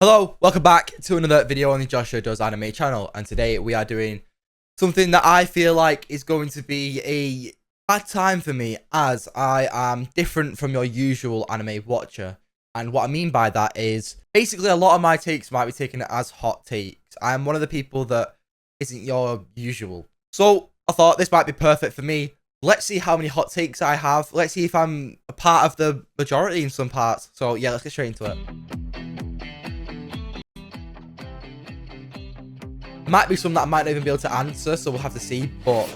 Hello, welcome back to another video on the Joshua Does Anime channel, and today we are doing something that I feel like is going to be a bad time for me, as I am different from your usual anime watcher. And what I mean by that is basically a lot of my takes might be taken as hot takes. I am one of the people that isn't your usual, so I thought this might be perfect for me. Let's see how many hot takes I have. Let's see if I'm a part of the majority in some parts. So yeah, let's get straight into it. Might be some that I might not even be able to answer, so we'll have to see. But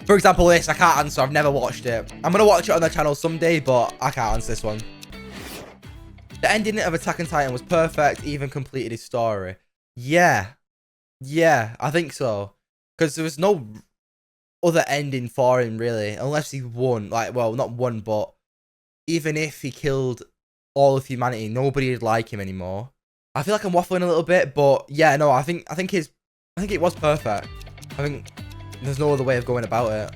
for example, this I can't answer. I've never watched it. I'm gonna watch it on the channel someday, but I can't answer this one. The ending of Attack on Titan was perfect, even completed his story. Yeah, I think so. Because there was no other ending for him really, unless he won. Like, well, not won, but even if he killed all of humanity, nobody would like him anymore. I feel like I'm waffling a little bit, but yeah, no, I think it was perfect. I think there's no other way of going about it.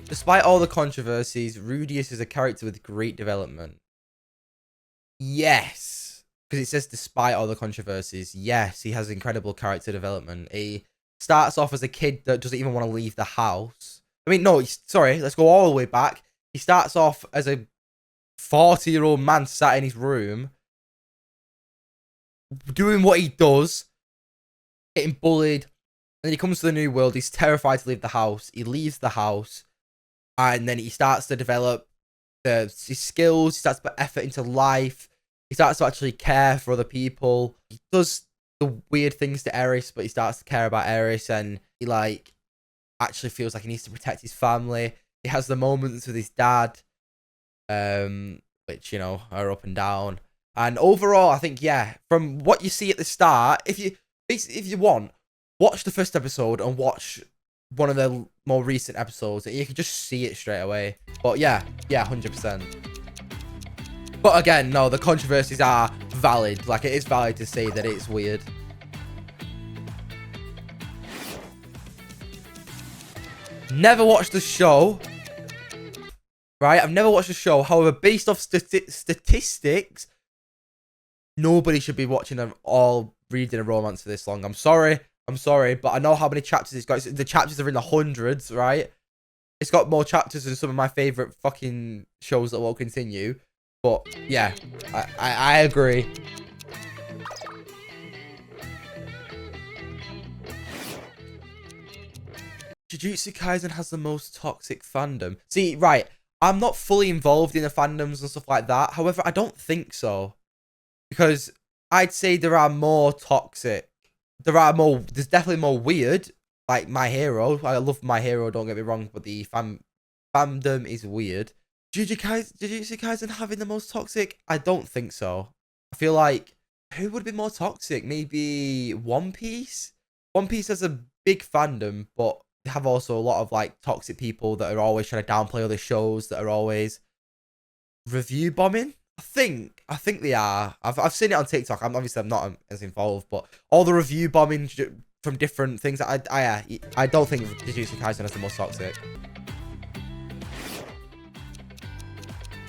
Despite all the controversies, Rudius is a character with great development. Yes, because it says despite all the controversies. Yes, he has incredible character development. He starts off as a kid that doesn't even want to leave the house. I mean, no, sorry, let's go all the way back. He starts off as a 40-year-old man sat in his room, doing what he does, getting bullied, and then he comes to the new world. He's terrified to leave the house. He leaves the house, and then he starts to develop his skills. He starts to put effort into life. He starts to actually care for other people. He does the weird things to Eris, but he starts to care about Eris, and he actually feels like he needs to protect his family. He has the moments with his dad, which, you know, are up and down. And overall, I think, yeah, from what you see at the start, if you want, watch the first episode and watch one of the more recent episodes, and you can just see it straight away. But yeah, 100%. But again, no, the controversies are valid. Like, it is valid to say that it's weird. Never watched the show. Right? I've never watched the show. However, based off statistics, nobody should be watching them all reading a romance for this long. I'm sorry, but I know how many chapters it's got. The chapters are in the hundreds, right? It's got more chapters than some of my favorite fucking shows that will continue. But yeah, I agree. Jujutsu Kaisen has the most toxic fandom. See, right, I'm not fully involved in the fandoms and stuff like that. However, I don't think so. Because I'd say there are more toxic. There's definitely more weird. Like My Hero. I love My Hero, don't get me wrong, but the fandom is weird. Jujutsu Kaisen having the most toxic? I don't think so. I feel like, who would be more toxic? Maybe One Piece? One Piece has a big fandom, but they have also a lot of like toxic people that are always trying to downplay other shows, that are always review bombing. I think they are. I've seen it on TikTok. I'm not as involved, but all the review bombing from different things. I don't think Jujutsu Kaisen is the most toxic.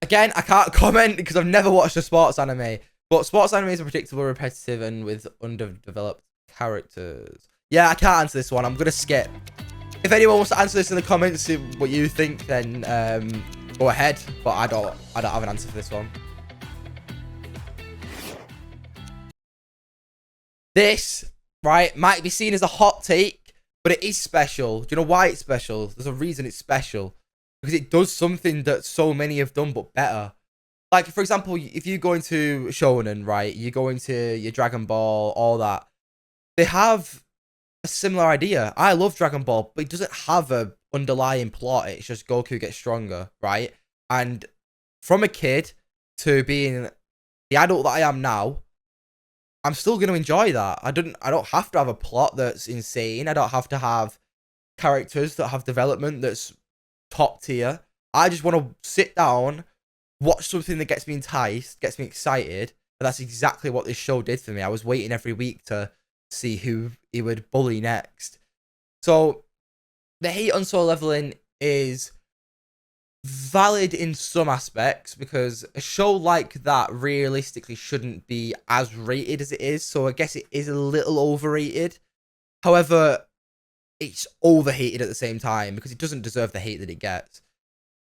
Again, I can't comment because I've never watched a sports anime. But sports animes are predictable, repetitive, and with underdeveloped characters. Yeah, I can't answer this one. I'm gonna skip. If anyone wants to answer this in the comments, see what you think, then go ahead. But I don't have an answer for this one. This, right, might be seen as a hot take, but it is special. Do you know why it's special? There's a reason it's special. Because it does something that so many have done, but better. Like, for example, if you go into Shonen, right, you go into your Dragon Ball, all that, they have a similar idea. I love Dragon Ball, but it doesn't have a underlying plot. It's just Goku gets stronger, right? And from a kid to being the adult that I am now, I'm still going to enjoy that. I don't have to have a plot that's insane. I don't have to have characters that have development that's top tier. I just want to sit down, watch something that gets me enticed, gets me excited. And that's exactly what this show did for me. I was waiting every week to see who he would bully next. So the hate on Solo Leveling is valid in some aspects, because a show like that realistically shouldn't be as rated as it is. So I guess it is a little overrated. However, it's overhated at the same time because it doesn't deserve the hate that it gets.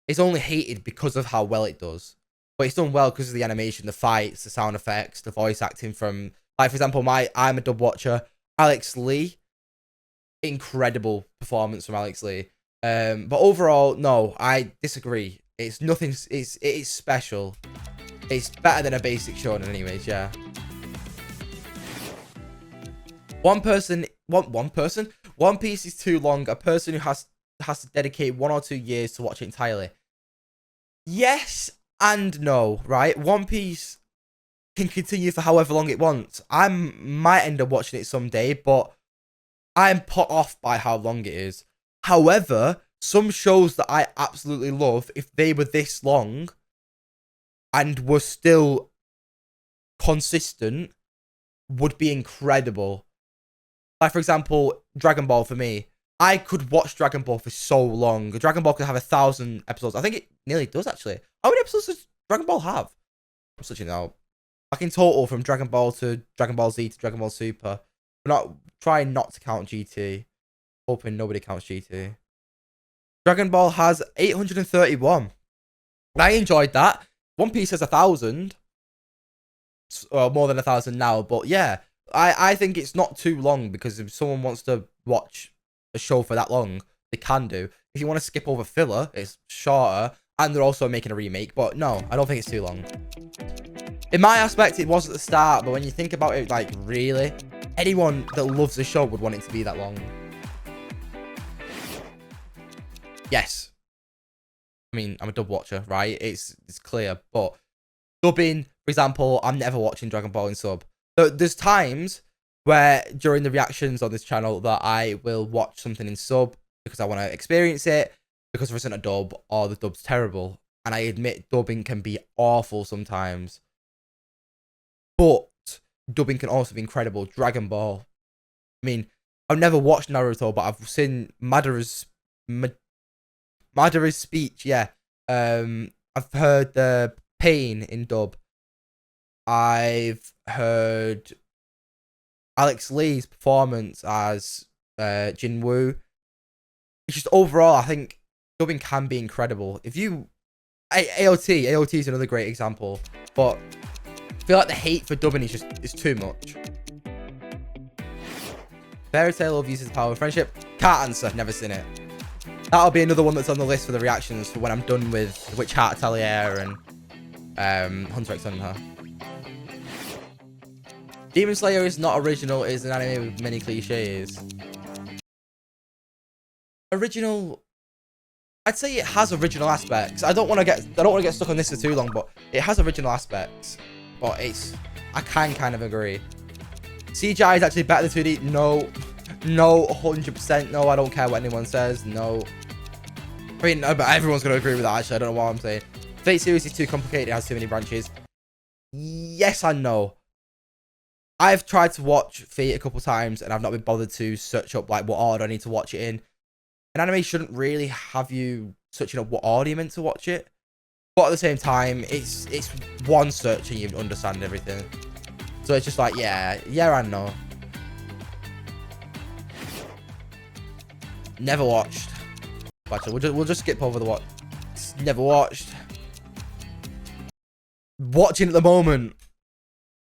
It's only hated because of how well it does. But it's done well because of the animation, the fights, the sound effects, the voice acting from, like, for example, I'm a dub watcher. Alex Lee, incredible performance from Alex Lee. But overall, no, I disagree. It's nothing. It is special. It's better than a basic shonen, anyways. Yeah. One Piece is too long. A person who has to dedicate 1 or 2 years to watch it entirely. Yes and no, right? One Piece can continue for however long it wants. I might end up watching it someday, but I'm put off by how long it is. However, some shows that I absolutely love, if they were this long and were still consistent, would be incredible. Like, for example, Dragon Ball for me. I could watch Dragon Ball for so long. Dragon Ball could have 1,000 episodes. I think it nearly does, actually. How many episodes does Dragon Ball have? I'm searching now. Like, in total, from Dragon Ball to Dragon Ball Z to Dragon Ball Super. We're trying not to count GT. Hoping nobody counts GT. Dragon Ball has 831. I enjoyed that. One Piece has 1,000. Or more than 1,000 now. But yeah, I think it's not too long, because if someone wants to watch a show for that long, they can do. If you want to skip over filler, it's shorter. And they're also making a remake. But no, I don't think it's too long. In my aspect, it was at the start. But when you think about it, like, really, anyone that loves the show would want it to be that long. Yes. I mean, I'm a dub watcher, right? It's clear. But dubbing, for example, I'm never watching Dragon Ball in sub. There's times where during the reactions on this channel that I will watch something in sub because I want to experience it, because there isn't a dub or the dub's terrible. And I admit dubbing can be awful sometimes. But dubbing can also be incredible. Dragon Ball. I mean, I've never watched Naruto, but I've seen Madara's speech, yeah. I've heard the Pain in dub. I've heard Alex Lee's performance as Jinwoo. It's just overall, I think dubbing can be incredible. If you AOT is another great example, but I feel like the hate for dubbing is too much. Fairy Tail Love uses the power of friendship. Can't answer. Never seen it. That'll be another one that's on the list for the reactions for when I'm done with Witch Heart Atelier and Hunter x Hunter. Demon Slayer is not original. It is an anime with many cliches. Original. I'd say it has original aspects. I don't want to get stuck on this for too long, but it has original aspects. But I can kind of agree. CGI is actually better than 2D. No, 100% no. I don't care what anyone says. No. I mean, but everyone's gonna agree with that. Actually, I don't know what I'm saying. Fate series is too complicated. It has too many branches. Yes and no. I've tried to watch Fate a couple times and I've not been bothered to search up like what order I need to watch it in. An anime shouldn't really have you searching up what order you're meant to watch it. But at the same time, it's one search and you understand everything. So it's just like, yeah and no. Never watched. Actually, we'll just skip over the what. Never watched. Watching at the moment.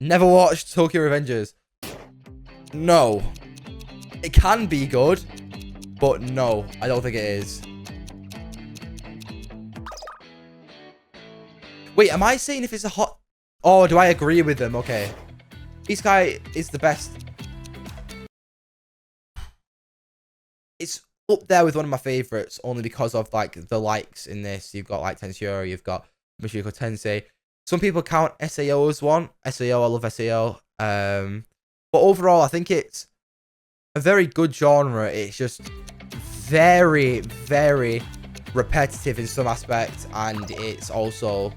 Never watched Tokyo Revengers. No. It can be good, but no, I don't think it is. Wait, am I saying if it's a hot... Oh, do I agree with them? Okay. This guy is the best. It's up there with one of my favorites, only because of like the likes in this. You've got like Tensura, you've got Mushoku Tensei. Some people count SAO as one. SAO, I love SAO. But overall, I think it's a very good genre. It's just very, very repetitive in some aspects, and it's also...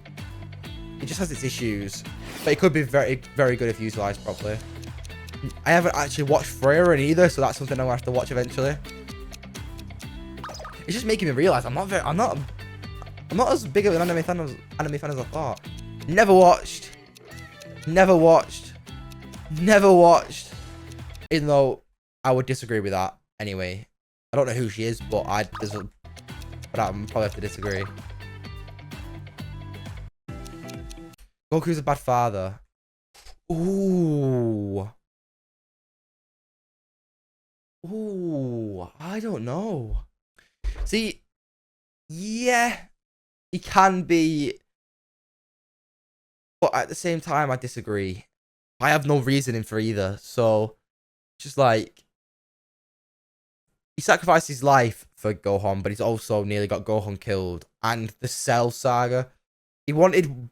It just has its issues. But it could be very, very good if utilized properly. I haven't actually watched Freya either, so that's something I'm going to have to watch eventually. It's just making me realize I'm not I'm not as big of an anime fan as I thought. Never watched. Never watched. Never watched. Even though I would disagree with that anyway. I don't know who she is, but I'm probably have to disagree. Goku's a bad father. Ooh. Ooh. I don't know. See, yeah, he can be. But at the same time, I disagree. I have no reasoning for either. So, just like, he sacrificed his life for Gohan, but he's also nearly got Gohan killed. And the Cell Saga. He wanted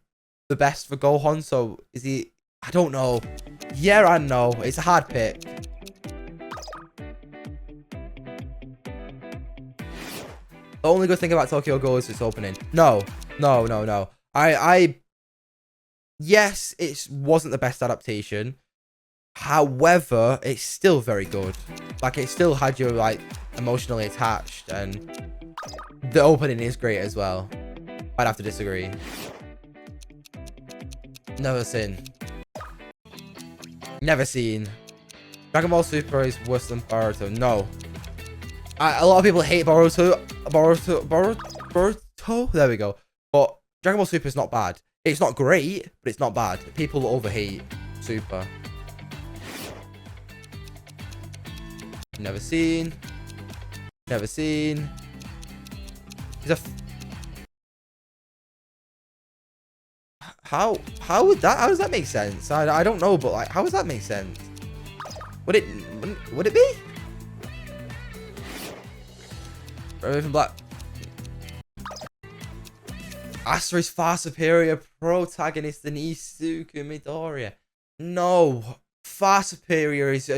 the best for Gohan, so is he... I don't know. Yeah and no. It's a hard pick. The only good thing about Tokyo Ghoul is its opening. No. Yes, it wasn't the best adaptation. However, it's still very good. Like, it still had you, like, emotionally attached. And the opening is great as well. I'd have to disagree. Never seen. Never seen. Dragon Ball Super is worse than Boruto. No. A lot of people hate Boruto. There we go. But Dragon Ball Super is not bad. It's not great, but it's not bad. People overhate Super. Never seen. Never seen. He's a... How does that make sense? I don't know, but like, how does that make sense? Would it be? Raven Black. Astra is far superior protagonist than Isuku Midoriya. No, far superior is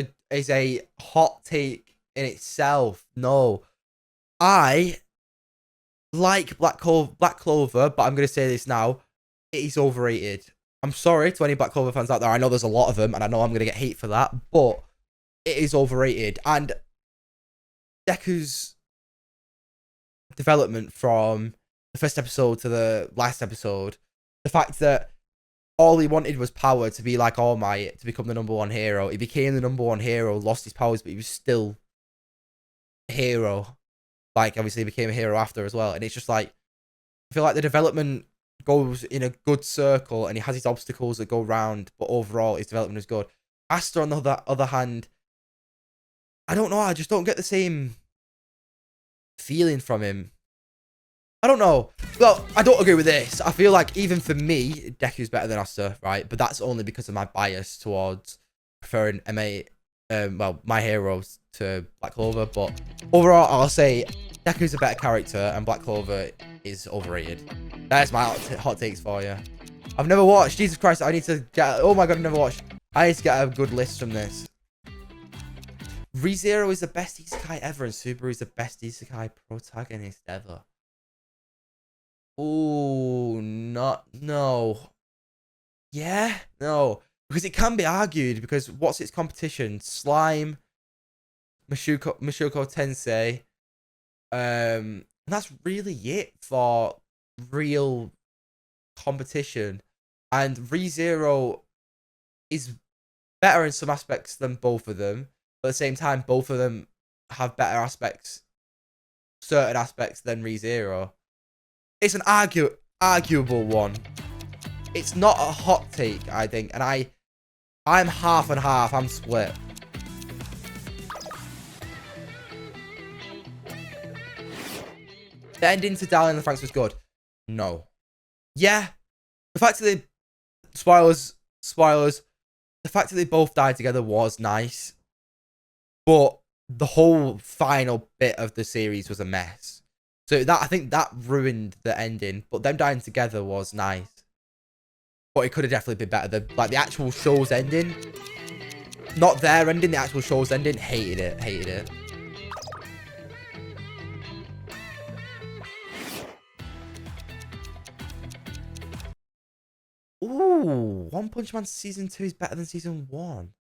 a hot take in itself. No, I like Black Clover, but I'm gonna say this now. It is overrated. I'm sorry to any Black Clover fans out there. I know there's a lot of them, and I know I'm going to get hate for that, but it is overrated. And Deku's development from the first episode to the last episode, the fact that all he wanted was power to be like All Might, to become the #1 hero. He became the #1 hero, lost his powers, but he was still a hero. Like, obviously, he became a hero after as well. And it's just like, I feel like the development goes in a good circle, and he has his obstacles that go round, but overall his development is good. Astor, on the other hand, I don't know, I just don't get the same feeling from him. I don't know. Well, I don't agree with this. I feel like even for me, Deku's better than Astor, right? But that's only because of my bias towards preferring my heroes to Black Clover. But overall, I'll say Deku's a better character, and Black Clover is overrated. That's my hot takes for you. I've never watched. Jesus Christ, I need to get... Oh my god, I've never watched. I need to get a good list from this. ReZero is the best isekai ever, and Subaru is the best isekai protagonist ever. Oh, no. Yeah? No. Because it can be argued, because what's its competition? Slime, Mushoku Tensei. And that's really it for real competition. And ReZero is better in some aspects than both of them. But at the same time, both of them have better aspects, certain aspects, than ReZero. It's an arguable one. It's not a hot take, I think. And I'm half and half. I'm split. The ending to Darling in the Franxx was good. No. Yeah. The fact that they... Spoilers. The fact that they both died together was nice. But the whole final bit of the series was a mess. So I think that ruined the ending. But them dying together was nice. But it could have definitely been better. The actual show's ending. Not their ending, the actual show's ending. Hated it. Ooh, One Punch Man Season 2 is better than Season 1.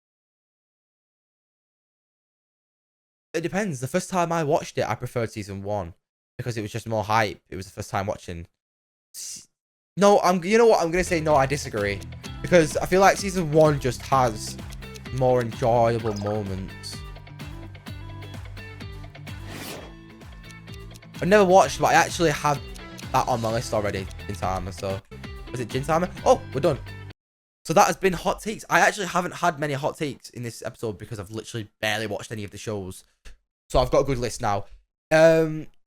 It depends. The first time I watched it, I preferred Season 1. Because it was just more hype. It was the first time watching. No, you know what? I'm gonna say no. I disagree because I feel like season 1 just has more enjoyable moments. I've never watched, but I actually have that on my list already. Gin Timer. So, was it Gin Timer? Oh, we're done. So that has been hot takes. I actually haven't had many hot takes in this episode because I've literally barely watched any of the shows. So I've got a good list now.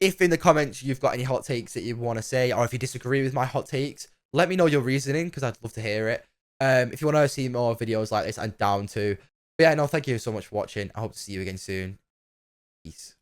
If in the comments you've got any hot takes that you want to say, or if you disagree with my hot takes, let me know your reasoning because I'd love to hear it. If you want to see more videos like this, I'm down to. But yeah, no, thank you so much for watching. I hope to see you again soon. Peace.